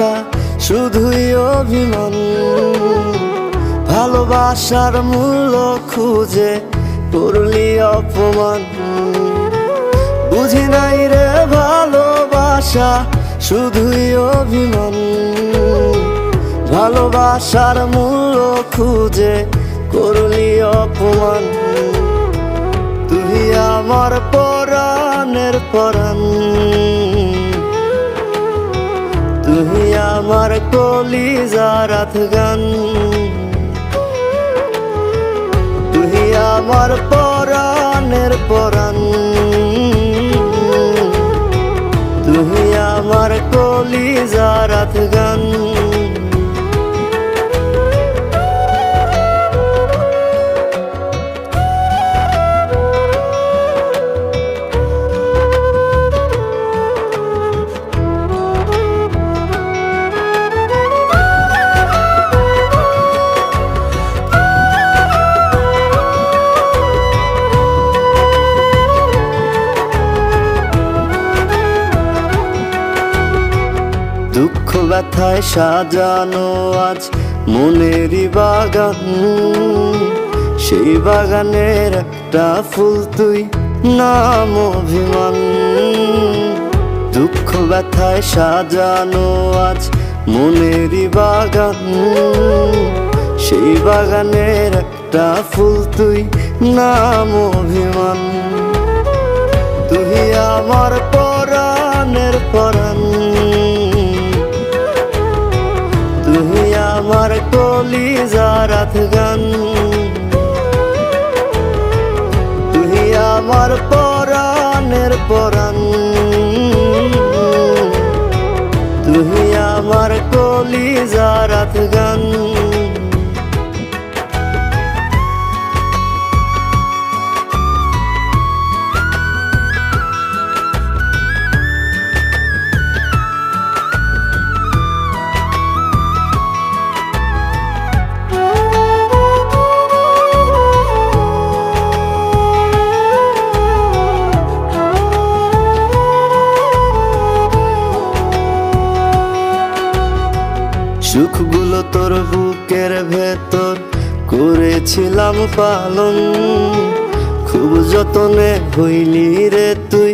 ভালোবাসা শুধুই অভিমান। ভালোবাসার মূল্য খুঁজে করলি অপমান। বুঝি নাই রে ভালোবাসা শুধুই অভিমান। ভালোবাসার মূল্য খুঁজে করলি অপমান। তুই আমার পরাণের পরাণ, তুই আমার কলিজার আফগান। তুই আমার পরাণের পরাণ, তুই আমার কলিজার আফগান। দুঃখ ব্যথায় সাজানো আজ মনেরই বাগান। সেই বাগানের একটা ফুল তুই, নাম অভিমান। দুঃখ ব্যথায় সাজানো আজ মনেরই বাগান। সেই বাগানের একটা ফুল তুই, নাম অভিমান। তুই আমার পরাণের পরাণ, তুই আমার কলিজার আফগান। তুই আমার পরাণের পরাণ, তুই আমার কলিজার আফগান। সুখগুলো তোর বুকের ভেতর করেছিলাম পালন। খুব যতনে হইলি রে তুই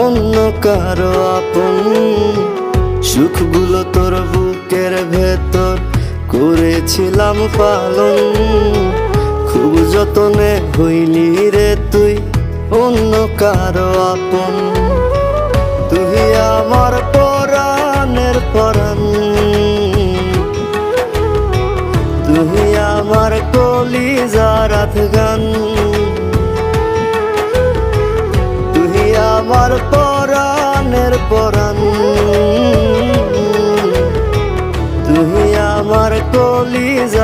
অন্য কারো আপন। সুখগুলো তোর বুকের ভেতর করেছিলাম পালন। খুব যতনে হইলি রে তুই অন্য কারো আপন। তুই আমার পরাণের পরাণ, তুই আমার কলিজার আফগান। তুই আমার পরাণের পরাণ, তুই আমার কলিজার